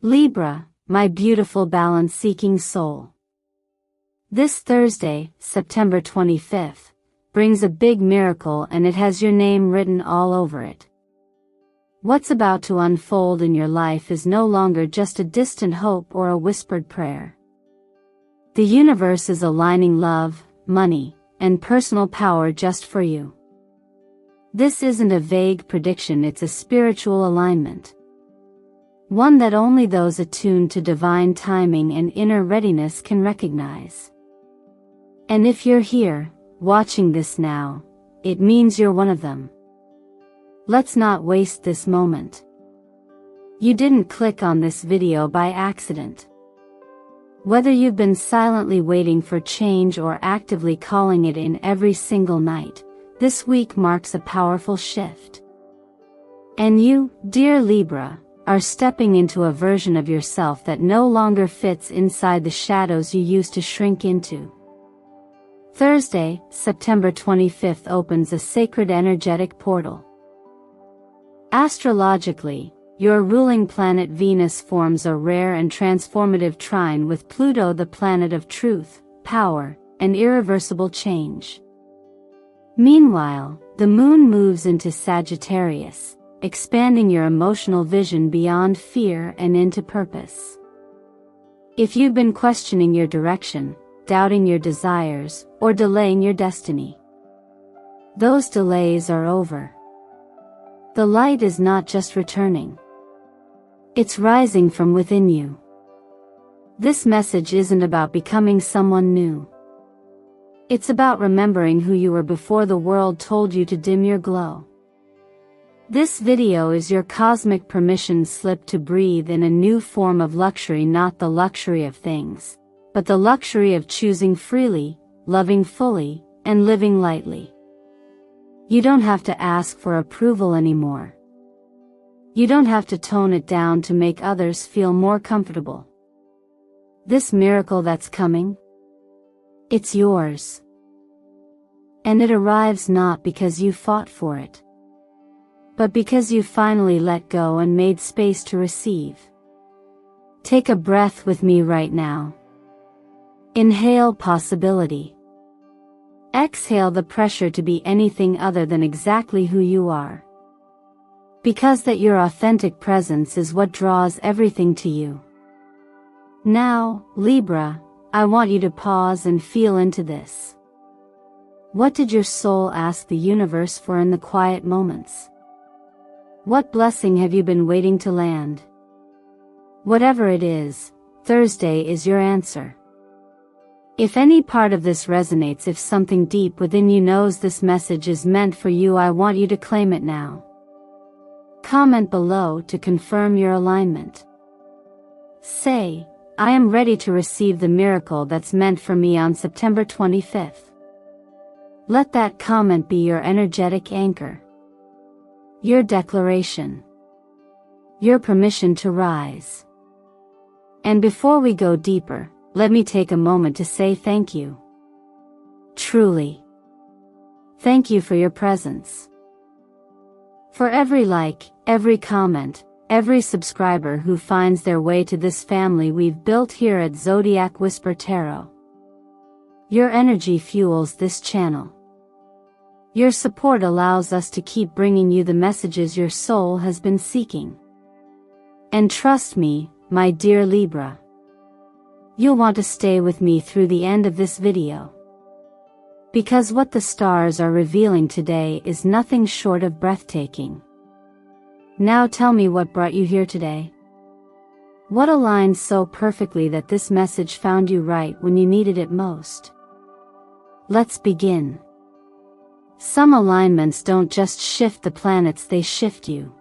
Libra, my beautiful balance-seeking soul. This Thursday, September 25th, brings a big miracle, and it has your name written all over it. What's about to unfold in your life is no longer just a distant hope or a whispered prayer. The universe is aligning love, money, and personal power just for you. This isn't a vague prediction, it's a spiritual alignment. One that only those attuned to divine timing and inner readiness can recognize. And if you're here, watching this now, it means you're one of them. Let's not waste this moment. You didn't click on this video by accident. Whether you've been silently waiting for change or actively calling it in every single night, this week marks a powerful shift. And you, dear Libra, are stepping into a version of yourself that no longer fits inside the shadows you used to shrink into. Thursday, September 25th opens a sacred energetic portal. Astrologically, your ruling planet Venus forms a rare and transformative trine with Pluto, the planet of truth, power, and irreversible change. Meanwhile, the moon moves into Sagittarius, expanding your emotional vision beyond fear and into purpose. If you've been questioning your direction, doubting your desires, or delaying your destiny, those delays are over. The light is not just returning. It's rising from within you. This message isn't about becoming someone new. It's about remembering who you were before the world told you to dim your glow. This video is your cosmic permission slip to breathe in a new form of luxury, not the luxury of things, but the luxury of choosing freely, loving fully, and living lightly. You don't have to ask for approval anymore. You don't have to tone it down to make others feel more comfortable. This miracle that's coming, it's yours. And it arrives not because you fought for it, but because you finally let go and made space to receive. Take a breath with me right now. Inhale possibility. Exhale the pressure to be anything other than exactly who you are. Because that your authentic presence is what draws everything to you. Now, Libra, I want you to pause and feel into this. What did your soul ask the universe for in the quiet moments? What blessing have you been waiting to land? Whatever it is, Thursday is your answer. If any part of this resonates, if something deep within you knows this message is meant for you, I want you to claim it now. Comment below to confirm your alignment. Say, I am ready to receive the miracle that's meant for me on September 25th. Let that comment be your energetic anchor. Your declaration. Your permission to rise. And before we go deeper, let me take a moment to say thank you. Truly. Thank you for your presence. For every like, every comment, every subscriber who finds their way to this family we've built here at Zodiac Whisper Tarot. Your energy fuels this channel. Your support allows us to keep bringing you the messages your soul has been seeking. And trust me, my dear Libra, you'll want to stay with me through the end of this video. Because what the stars are revealing today is nothing short of breathtaking. Now tell me, what brought you here today? What aligned so perfectly that this message found you right when you needed it most? Let's begin. Some alignments don't just shift the planets, they shift you.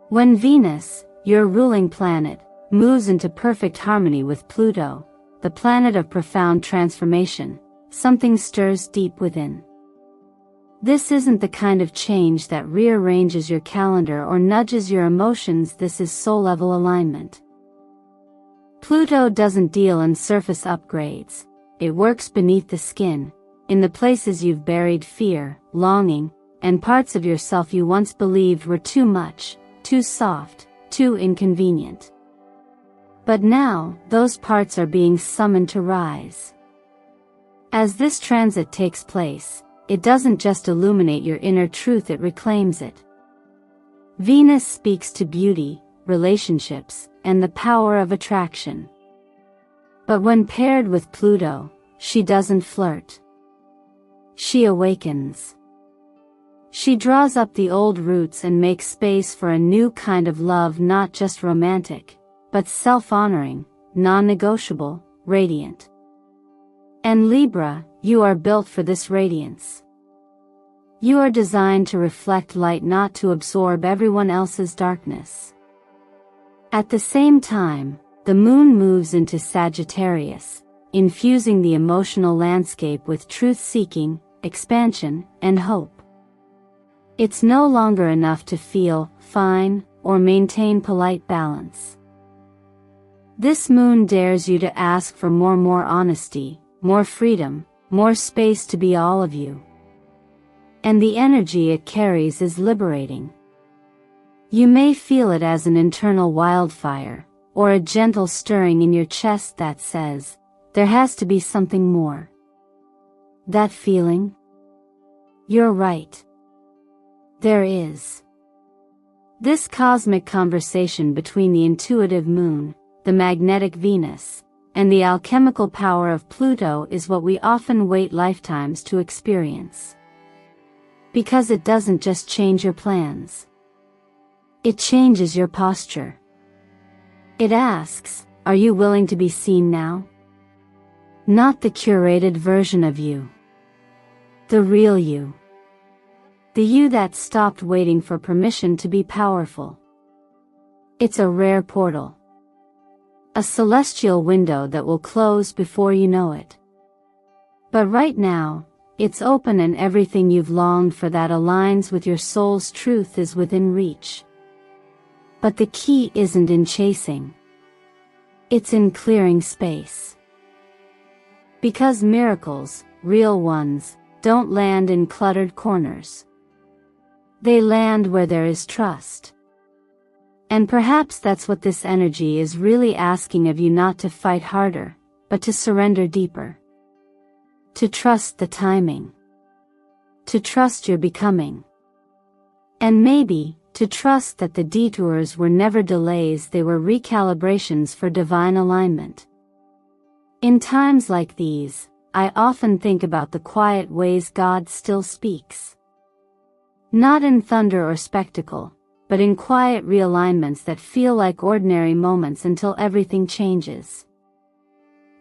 When Venus, your ruling planet, moves into perfect harmony with Pluto, the planet of profound transformation, something stirs deep within. This isn't the kind of change that rearranges your calendar or nudges your emotions, this is soul-level alignment. Pluto doesn't deal in surface upgrades, it works beneath the skin, in the places you've buried fear, longing, and parts of yourself you once believed were too much, too soft, too inconvenient. But now, those parts are being summoned to rise. As this transit takes place, it doesn't just illuminate your inner truth, it reclaims it. Venus speaks to beauty, relationships, and the power of attraction. But when paired with Pluto, she doesn't flirt. She awakens. She draws up the old roots and makes space for a new kind of love, not just romantic, but self-honoring, non-negotiable, radiant. And Libra, you are built for this radiance. You are designed to reflect light, not to absorb everyone else's darkness. At the same time, the moon moves into Sagittarius, infusing the emotional landscape with truth-seeking, expansion, and hope. It's no longer enough to feel fine or maintain polite balance. This moon dares you to ask for more honesty, more freedom, more space to be all of you. And the energy it carries is liberating. You may feel it as an internal wildfire, or a gentle stirring in your chest that says, there has to be something more. That feeling? You're right. There is. This cosmic conversation between the intuitive moon, the magnetic Venus, and the alchemical power of Pluto is what we often wait lifetimes to experience. Because it doesn't just change your plans. It changes your posture. It asks, are you willing to be seen now? Not the curated version of you. The real you. The you that stopped waiting for permission to be powerful. It's a rare portal. A celestial window that will close before you know it. But right now, it's open, and everything you've longed for that aligns with your soul's truth is within reach. But the key isn't in chasing. It's in clearing space. Because miracles, real ones, don't land in cluttered corners. They land where there is trust. And perhaps that's what this energy is really asking of you, not to fight harder, but to surrender deeper. To trust the timing. To trust your becoming. And maybe, to trust that the detours were never delays, they were recalibrations for divine alignment. In times like these, I often think about the quiet ways God still speaks. Not in thunder or spectacle, but in quiet realignments that feel like ordinary moments until everything changes.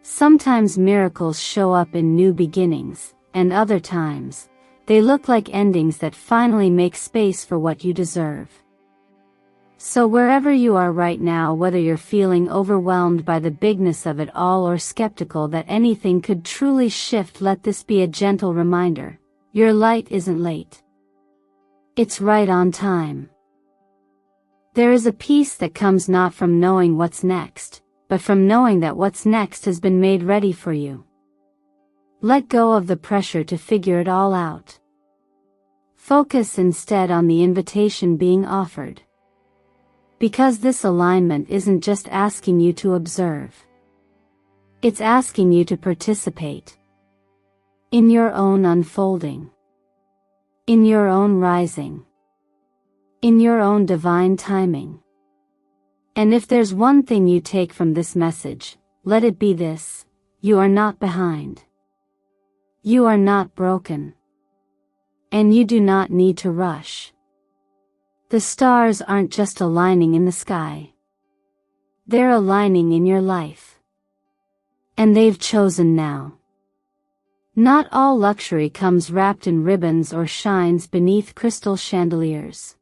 Sometimes miracles show up in new beginnings, and other times, they look like endings that finally make space for what you deserve. So wherever you are right now, whether you're feeling overwhelmed by the bigness of it all or skeptical that anything could truly shift, let this be a gentle reminder. Your light isn't late. It's right on time. There is a peace that comes not from knowing what's next, but from knowing that what's next has been made ready for you. Let go of the pressure to figure it all out. Focus instead on the invitation being offered. Because this alignment isn't just asking you to observe. It's asking you to participate. In your own unfolding. In your own rising. In your own divine timing. And if there's one thing you take from this message, let it be this: you are not behind. You are not broken. And you do not need to rush. The stars aren't just aligning in the sky. They're aligning in your life. And they've chosen now. Not all luxury comes wrapped in ribbons or shines beneath crystal chandeliers.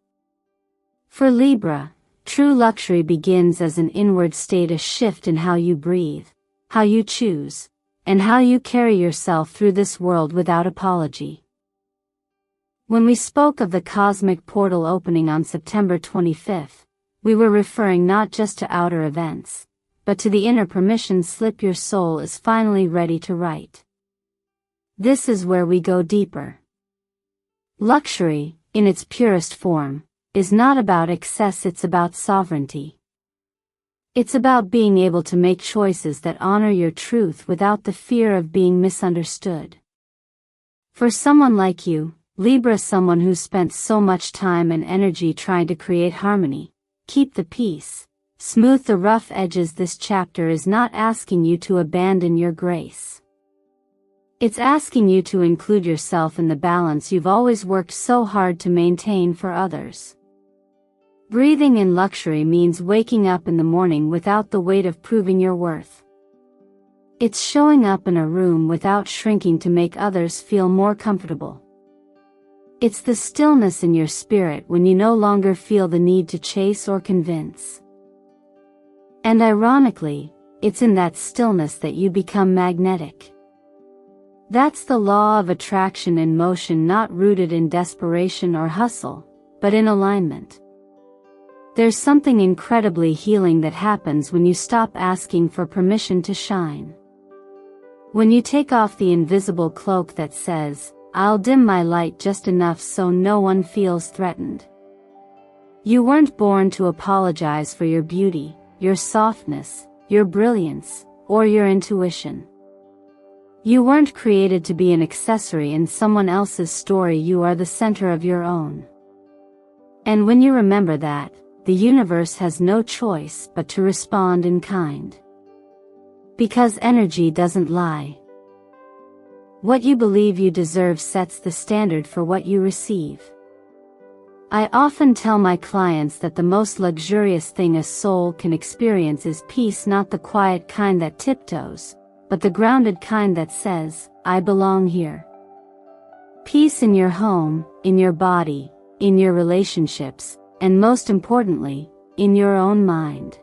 For Libra, true luxury begins as an inward state, a shift in how you breathe, how you choose, and how you carry yourself through this world without apology. When we spoke of the cosmic portal opening on September 25th, we were referring not just to outer events, but to the inner permission slip your soul is finally ready to write. This is where we go deeper. Luxury, in its purest form, is not about excess, it's about sovereignty. It's about being able to make choices that honor your truth without the fear of being misunderstood. For someone like you, Libra, someone who's spent so much time and energy trying to create harmony, keep the peace, smooth the rough edges, this chapter is not asking you to abandon your grace. It's asking you to include yourself in the balance you've always worked so hard to maintain for others. Breathing in luxury means waking up in the morning without the weight of proving your worth. It's showing up in a room without shrinking to make others feel more comfortable. It's the stillness in your spirit when you no longer feel the need to chase or convince. And ironically, it's in that stillness that you become magnetic. That's the law of attraction in motion, not rooted in desperation or hustle, but in alignment. There's something incredibly healing that happens when you stop asking for permission to shine. When you take off the invisible cloak that says, "I'll dim my light just enough so no one feels threatened." You weren't born to apologize for your beauty, your softness, your brilliance, or your intuition. You weren't created to be an accessory in someone else's story, you are the center of your own. And when you remember that, the universe has no choice but to respond in kind. Because energy doesn't lie. What you believe you deserve sets the standard for what you receive. I often tell my clients that the most luxurious thing a soul can experience is peace, not the quiet kind that tiptoes, but the grounded kind that says, "I belong here." Peace in your home, in your body, in your relationships, and most importantly, in your own mind.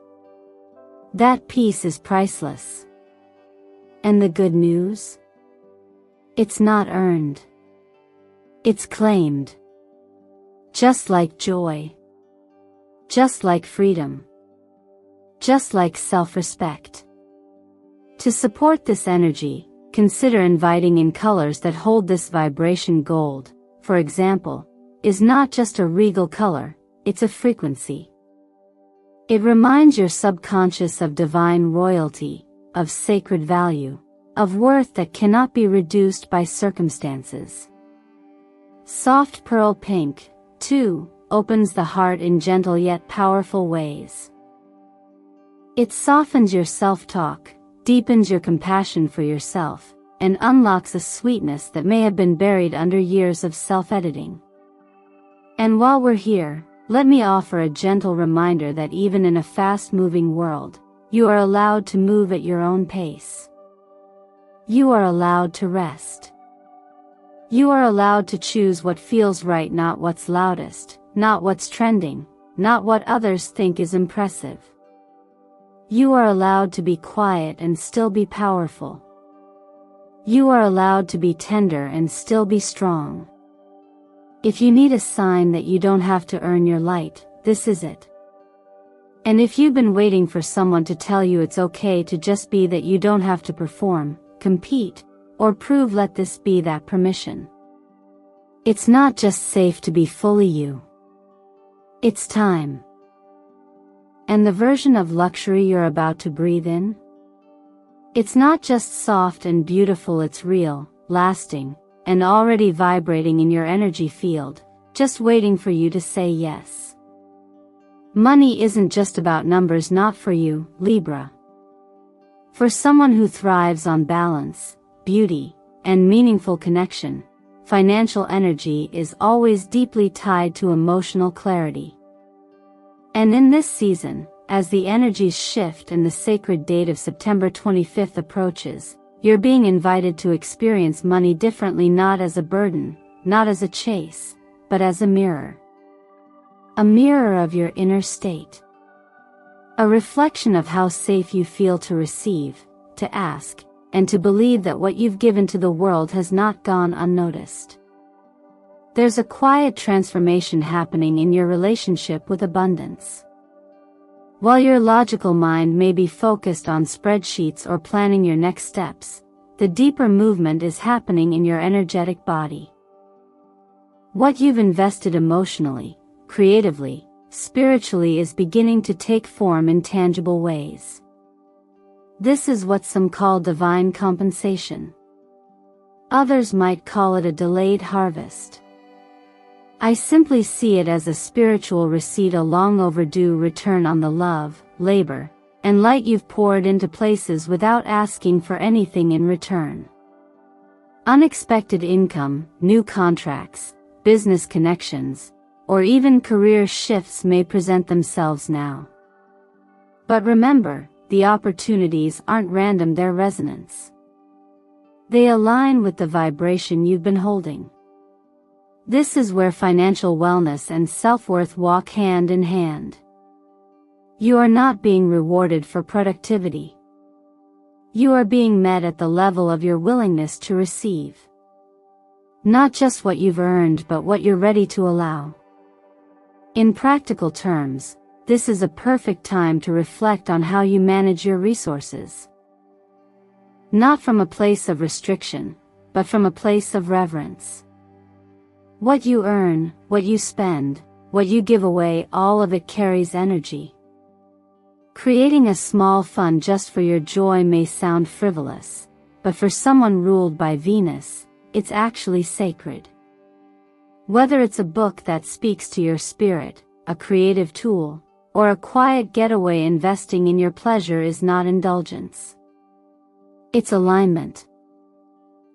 That peace is priceless. And the good news? It's not earned. It's claimed. Just like joy. Just like freedom. Just like self-respect. To support this energy, consider inviting in colors that hold this vibration. Gold, for example, is not just a regal color, it's a frequency. It reminds your subconscious of divine royalty, of sacred value, of worth that cannot be reduced by circumstances. Soft pearl pink, too, opens the heart in gentle yet powerful ways. It softens your self-talk, deepens your compassion for yourself, and unlocks a sweetness that may have been buried under years of self-editing. And while we're here, let me offer a gentle reminder that even in a fast-moving world, you are allowed to move at your own pace. You are allowed to rest. You are allowed to choose what feels right, not what's loudest, not what's trending, not what others think is impressive. You are allowed to be quiet and still be powerful. You are allowed to be tender and still be strong. If you need a sign that you don't have to earn your light, this is it. And if you've been waiting for someone to tell you it's okay to just be, that you don't have to perform, compete, or prove, let this be that permission. It's not just safe to be fully you. It's time. And the version of luxury you're about to breathe in? It's not just soft and beautiful, it's real, lasting, and already vibrating in your energy field, just waiting for you to say yes. Money isn't just about numbers, not for you, Libra. For someone who thrives on balance, beauty, and meaningful connection, financial energy is always deeply tied to emotional clarity. And in this season, as the energies shift and the sacred date of September 25th approaches, you're being invited to experience money differently, not as a burden, not as a chase, but as a mirror. A mirror of your inner state. A reflection of how safe you feel to receive, to ask, and to believe that what you've given to the world has not gone unnoticed. There's a quiet transformation happening in your relationship with abundance. While your logical mind may be focused on spreadsheets or planning your next steps, the deeper movement is happening in your energetic body. What you've invested emotionally, creatively, spiritually is beginning to take form in tangible ways. This is what some call divine compensation. Others might call it a delayed harvest. I simply see it as a spiritual receipt, a long overdue return on the love, labor, and light you've poured into places without asking for anything in return. Unexpected income, new contracts, business connections, or even career shifts may present themselves now. But remember, the opportunities aren't random, they're resonance. They align with the vibration you've been holding. This is where financial wellness and self-worth walk hand in hand. You are not being rewarded for productivity. You are being met at the level of your willingness to receive. Not just what you've earned, but what you're ready to allow. In practical terms, this is a perfect time to reflect on how you manage your resources. Not from a place of restriction, but from a place of reverence. What you earn, what you spend, what you give away, all of it carries energy. Creating a small fund just for your joy may sound frivolous, but for someone ruled by Venus, it's actually sacred. Whether it's a book that speaks to your spirit, a creative tool, or a quiet getaway, investing in your pleasure is not indulgence. It's alignment.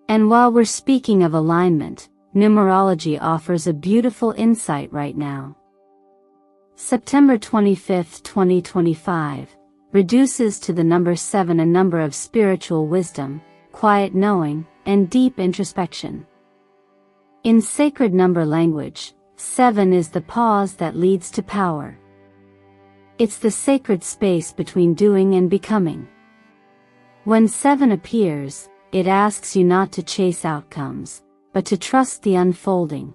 And while we're speaking of alignment, numerology offers a beautiful insight right now. September 25, 2025, reduces to the number 7, a number of spiritual wisdom, quiet knowing, and deep introspection. In sacred number language, 7 is the pause that leads to power. It's the sacred space between doing and becoming. When 7 appears, it asks you not to chase outcomes, but to trust the unfolding.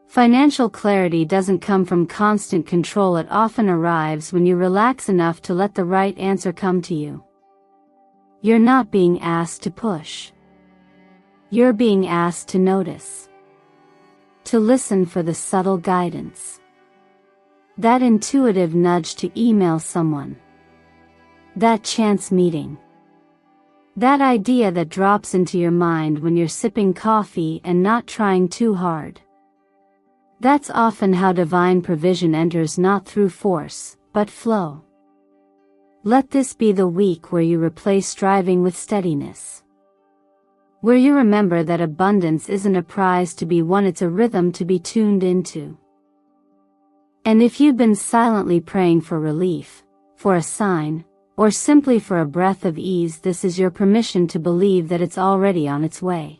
Financial clarity doesn't come from constant control, it often arrives when you relax enough to let the right answer come to you. You're not being asked to push. You're being asked to notice. To listen for the subtle guidance. That intuitive nudge to email someone. That chance meeting. That idea that drops into your mind when you're sipping coffee and not trying too hard. That's often how divine provision enters, not through force, but flow. Let this be the week where you replace striving with steadiness. Where you remember that abundance isn't a prize to be won, it's a rhythm to be tuned into. And if you've been silently praying for relief, for a sign, or simply for a breath of ease, this is your permission to believe that it's already on its way.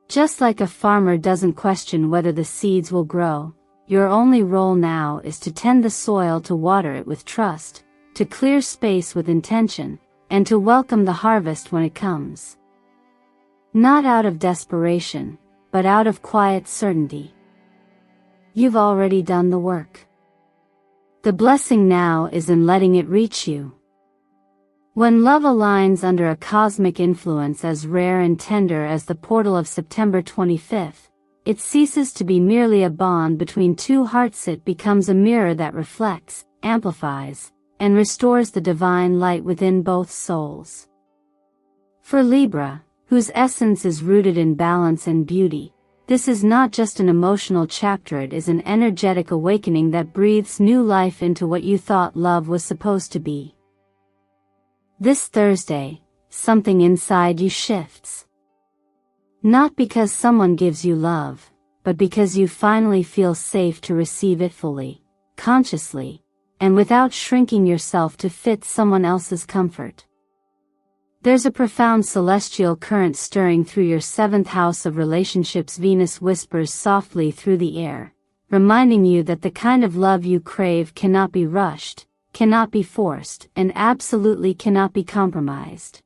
Just like a farmer doesn't question whether the seeds will grow, your only role now is to tend the soil, to water it with trust, to clear space with intention, and to welcome the harvest when it comes. Not out of desperation, but out of quiet certainty. You've already done the work. The blessing now is in letting it reach you. When love aligns under a cosmic influence as rare and tender as the portal of September 25th, it ceases to be merely a bond between two hearts, it becomes a mirror that reflects, amplifies, and restores the divine light within both souls. For Libra, whose essence is rooted in balance and beauty, this is not just an emotional chapter, it is an energetic awakening that breathes new life into what you thought love was supposed to be. This Thursday, something inside you shifts. Not because someone gives you love, but because you finally feel safe to receive it fully, consciously, and without shrinking yourself to fit someone else's comfort. There's a profound celestial current stirring through your 7th house of relationships. Venus whispers softly through the air, reminding you that the kind of love you crave cannot be rushed, cannot be forced, and absolutely cannot be compromised.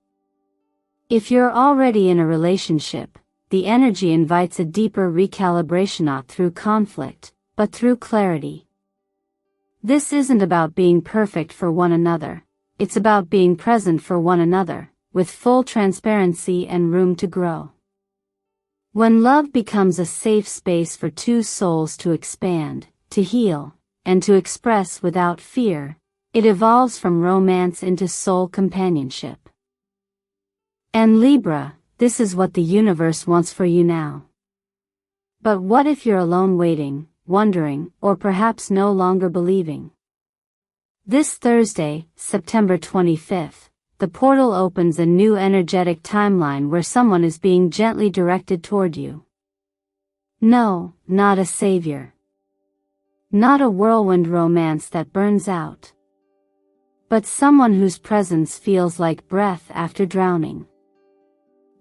If you're already in a relationship, the energy invites a deeper recalibration, not through conflict, but through clarity. This isn't about being perfect for one another, it's about being present for one another, with full transparency and room to grow. When love becomes a safe space for two souls to expand, to heal, and to express without fear, it evolves from romance into soul companionship. And Libra, this is what the universe wants for you now. But what if you're alone waiting, wondering, or perhaps no longer believing? This Thursday, September 25th, the portal opens a new energetic timeline where someone is being gently directed toward you. No, not a savior. Not a whirlwind romance that burns out. But someone whose presence feels like breath after drowning.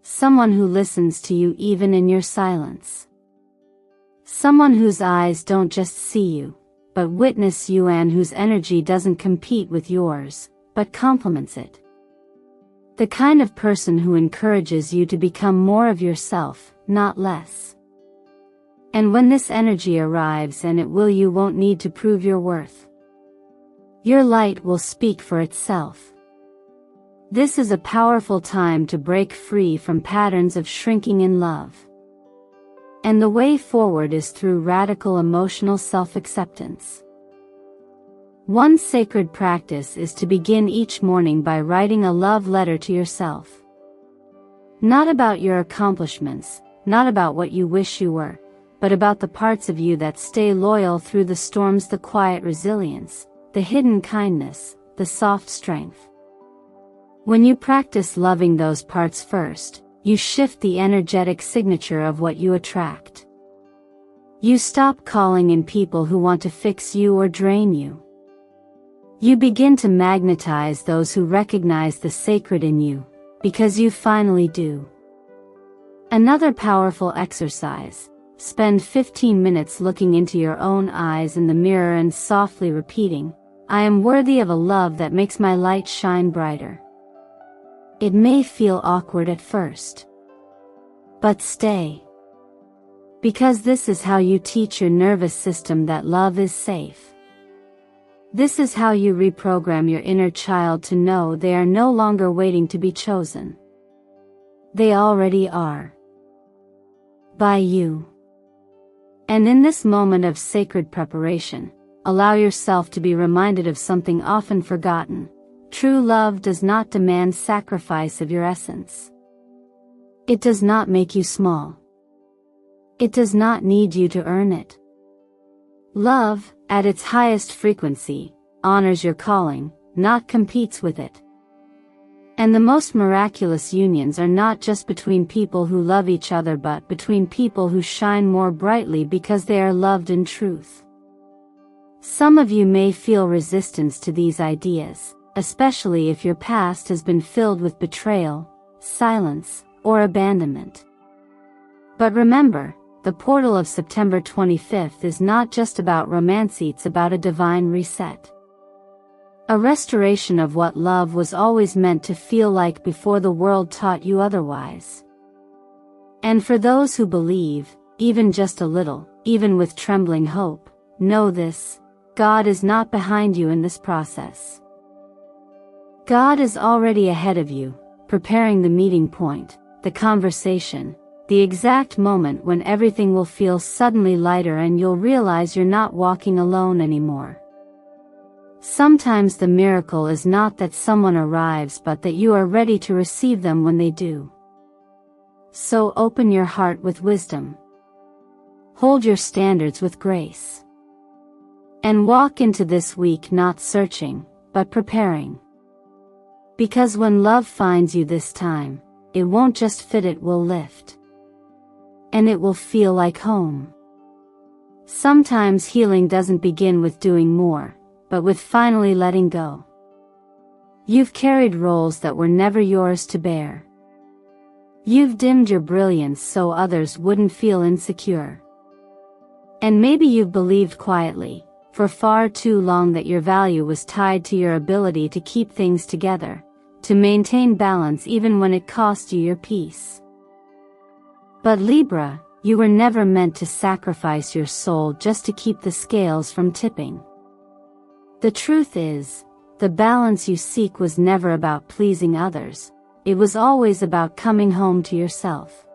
Someone who listens to you even in your silence. Someone whose eyes don't just see you, but witness you, and whose energy doesn't compete with yours, but complements it. The kind of person who encourages you to become more of yourself, not less. And when this energy arrives, and it will, you won't need to prove your worth. Your light will speak for itself. This is a powerful time to break free from patterns of shrinking in love. And the way forward is through radical emotional self-acceptance. One sacred practice is to begin each morning by writing a love letter to yourself. Not about your accomplishments, not about what you wish you were, but about the parts of you that stay loyal through the storms, the quiet resilience, the hidden kindness, the soft strength. When you practice loving those parts first, you shift the energetic signature of what you attract. You stop calling in people who want to fix you or drain you. You begin to magnetize those who recognize the sacred in you, because you finally do. Another powerful exercise: spend 15 minutes looking into your own eyes in the mirror and softly repeating, "I am worthy of a love that makes my light shine brighter." It may feel awkward at first. But stay. Because this is how you teach your nervous system that love is safe. This is how you reprogram your inner child to know they are no longer waiting to be chosen. They already are. By you. And in this moment of sacred preparation, allow yourself to be reminded of something often forgotten. True love does not demand sacrifice of your essence. It does not make you small. It does not need you to earn it. Love, at its highest frequency, honors your calling, not competes with it. And the most miraculous unions are not just between people who love each other, but between people who shine more brightly because they are loved in truth. Some of you may feel resistance to these ideas, especially if your past has been filled with betrayal, silence, or abandonment. But remember, the portal of September 25th is not just about romance, it's about a divine reset. A restoration of what love was always meant to feel like before the world taught you otherwise. And for those who believe, even just a little, even with trembling hope, know this: God is not behind you in this process. God is already ahead of you, preparing the meeting point, the conversation, the exact moment when everything will feel suddenly lighter and you'll realize you're not walking alone anymore. Sometimes the miracle is not that someone arrives, but that you are ready to receive them when they do. So open your heart with wisdom. Hold your standards with grace. And walk into this week not searching, but preparing. Because when love finds you this time, it won't just fit, it will lift. And it will feel like home. Sometimes healing doesn't begin with doing more, but with finally letting go. You've carried roles that were never yours to bear. You've dimmed your brilliance so others wouldn't feel insecure. And maybe you've believed quietly, for far too long, that your value was tied to your ability to keep things together, to maintain balance even when it cost you your peace. But Libra, you were never meant to sacrifice your soul just to keep the scales from tipping. The truth is, the balance you seek was never about pleasing others, it was always about coming home to yourself.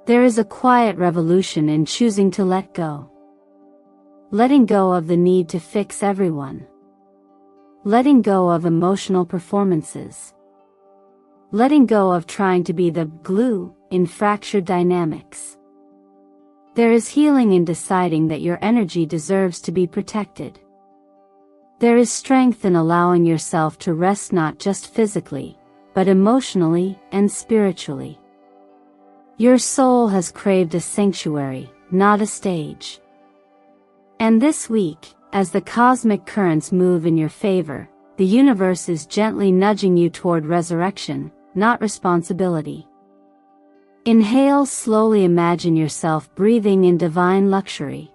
There is a quiet revolution in choosing to let go. letting go of the need to fix everyone. Letting go of emotional performances. Letting go of trying to be the glue in fractured dynamics. There is healing in deciding that your energy deserves to be protected. There is strength in allowing yourself to rest not just physically, but emotionally and spiritually. Your soul has craved a sanctuary, not a stage. And this week, as the cosmic currents move in your favor, the universe is gently nudging you toward resurrection, not responsibility. Inhale slowly. Imagine yourself breathing in divine luxury.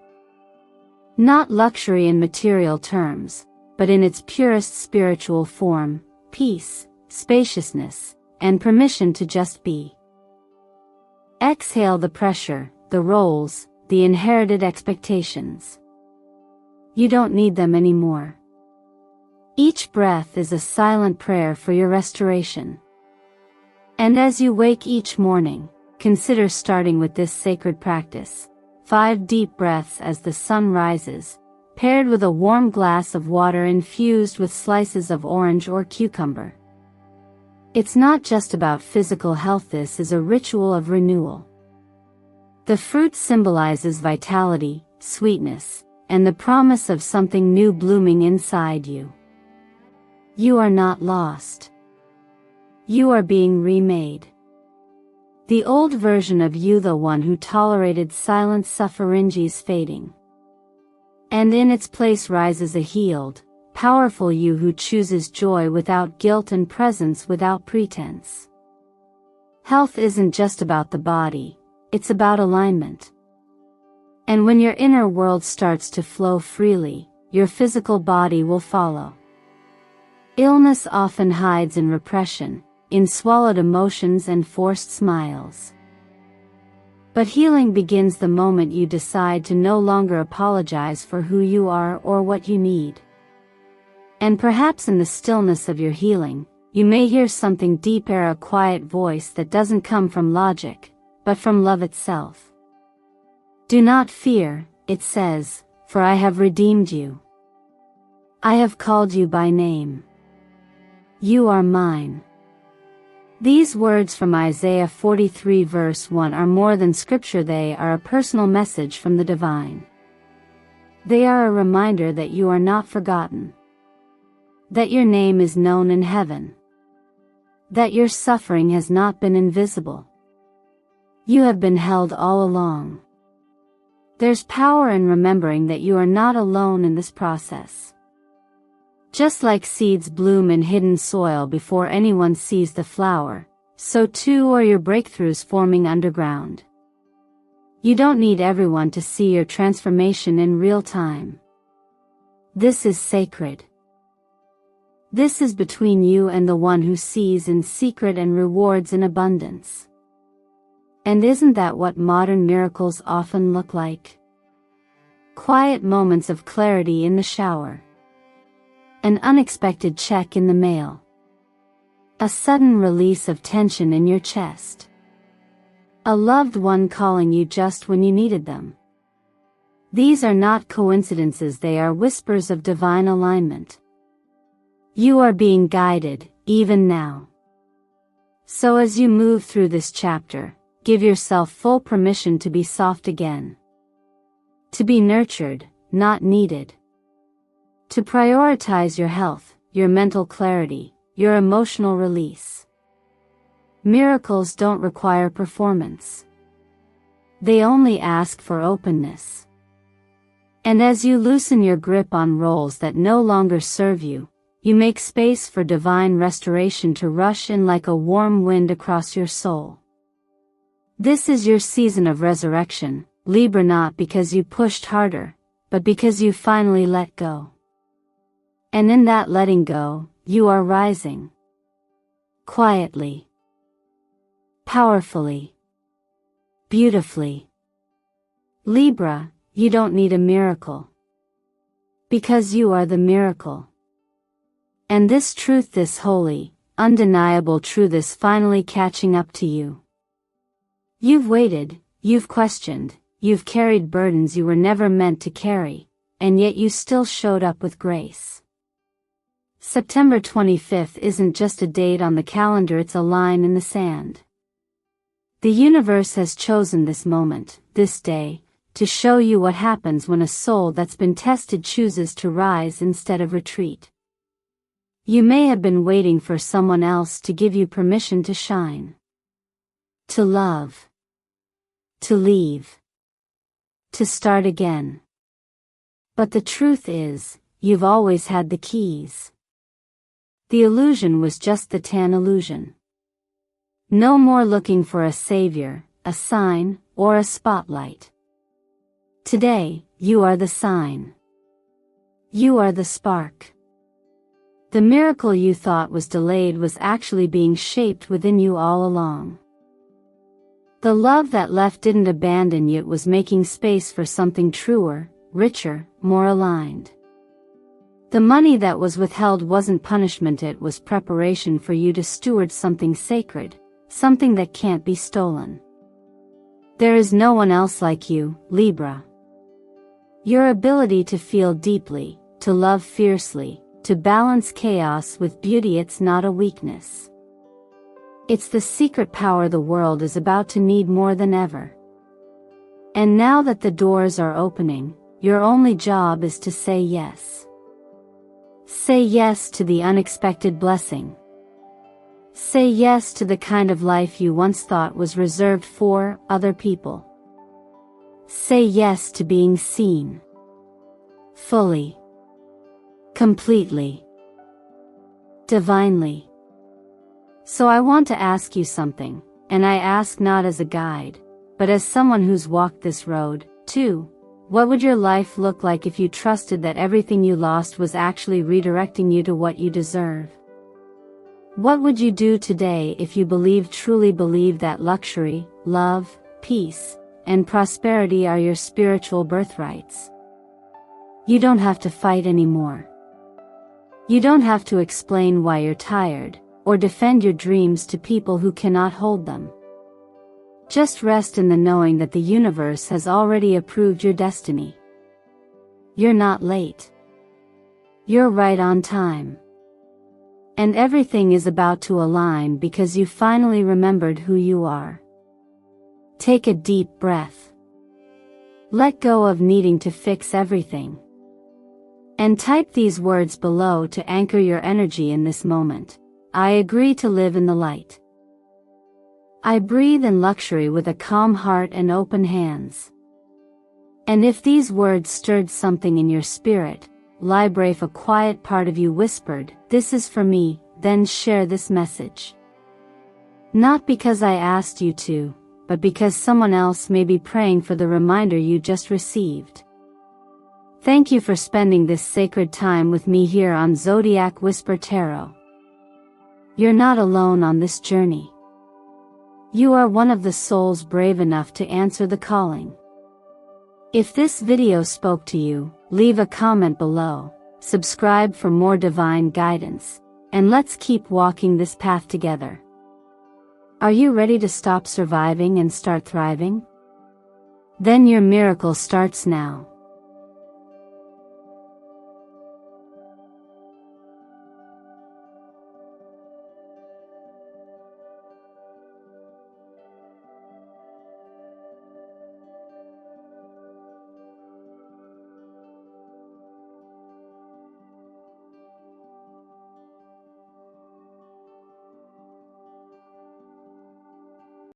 Not luxury in material terms, but in its purest spiritual form, peace, spaciousness, and permission to just be. Exhale the pressure, the roles, the inherited expectations. You don't need them anymore. Each breath is a silent prayer for your restoration. And as you wake each morning, consider starting with this sacred practice. 5 deep breaths as the sun rises, paired with a warm glass of water infused with slices of orange or cucumber. It's not just about physical health. This is a ritual of renewal. The fruit symbolizes vitality, sweetness, and the promise of something new blooming inside you. You are not lost. You are being remade. The old version of you, the one who tolerated silent suffering, is fading. And in its place rises a healed, powerful you who chooses joy without guilt and presence without pretense. Health isn't just about the body, it's about alignment. And when your inner world starts to flow freely, your physical body will follow. Illness often hides in repression, in swallowed emotions and forced smiles. But healing begins the moment you decide to no longer apologize for who you are or what you need. And perhaps in the stillness of your healing, you may hear something deeper, a quiet voice that doesn't come from logic, but from love itself. Do not fear, it says, for I have redeemed you. I have called you by name. You are mine. These words from Isaiah 43 verse 1 are more than scripture. They are a personal message from the divine. They are a reminder that you are not forgotten. That your name is known in heaven. That your suffering has not been invisible. You have been held all along. There's power in remembering that you are not alone in this process. Just like seeds bloom in hidden soil before anyone sees the flower, so too are your breakthroughs forming underground. You don't need everyone to see your transformation in real time. This is sacred. This is between you and the one who sees in secret and rewards in abundance. And isn't that what modern miracles often look like? Quiet moments of clarity in the shower. An unexpected check in the mail. A sudden release of tension in your chest. A loved one calling you just when you needed them. These are not coincidences, they are whispers of divine alignment. You are being guided, even now. So as you move through this chapter, give yourself full permission to be soft again. To be nurtured, not needed. To prioritize your health, your mental clarity, your emotional release. Miracles don't require performance. They only ask for openness. And as you loosen your grip on roles that no longer serve you, you make space for divine restoration to rush in like a warm wind across your soul. This is your season of resurrection, Libra, not because you pushed harder, but because you finally let go. And in that letting go, you are rising. Quietly. Powerfully. Beautifully. Libra, you don't need a miracle. Because you are the miracle. And this truth, this holy, undeniable truth is finally catching up to you. You've waited, you've questioned, you've carried burdens you were never meant to carry, and yet you still showed up with grace. September 25th isn't just a date on the calendar, it's a line in the sand. The universe has chosen this moment, this day, to show you what happens when a soul that's been tested chooses to rise instead of retreat. You may have been waiting for someone else to give you permission to shine. To love. To leave. To start again. But the truth is, you've always had the keys. The illusion was just the tan illusion. No more looking for a savior, a sign, or a spotlight. Today, you are the sign. You are the spark. The miracle you thought was delayed was actually being shaped within you all along. The love that left didn't abandon you, it was making space for something truer, richer, more aligned. The money that was withheld wasn't punishment, it was preparation for you to steward something sacred, something that can't be stolen. There is no one else like you, Libra. Your ability to feel deeply, to love fiercely, to balance chaos with beauty, it's not a weakness. It's the secret power the world is about to need more than ever. And now that the doors are opening, your only job is to say yes. Say yes to the unexpected blessing. Say yes to the kind of life you once thought was reserved for other people. Say yes to being seen. Fully. Completely. Divinely. So I want to ask you something, and I ask not as a guide, but as someone who's walked this road, too. What would your life look like if you trusted that everything you lost was actually redirecting you to what you deserve? What would you do today if you truly believed that luxury, love, peace, and prosperity are your spiritual birthrights? You don't have to fight anymore. You don't have to explain why you're tired, or defend your dreams to people who cannot hold them. Just rest in the knowing that the universe has already approved your destiny. You're not late. You're right on time. And everything is about to align because you finally remembered who you are. Take a deep breath. Let go of needing to fix everything. And type these words below to anchor your energy in this moment. I agree to live in the light. I breathe in luxury with a calm heart and open hands. And if these words stirred something in your spirit, Libra, if a quiet part of you whispered, "This is for me," then share this message. Not because I asked you to, but because someone else may be praying for the reminder you just received. Thank you for spending this sacred time with me here on Zodiac Whisper Tarot. You're not alone on this journey. You are one of the souls brave enough to answer the calling. If this video spoke to you, leave a comment below, subscribe for more divine guidance, and let's keep walking this path together. Are you ready to stop surviving and start thriving? Then your miracle starts now.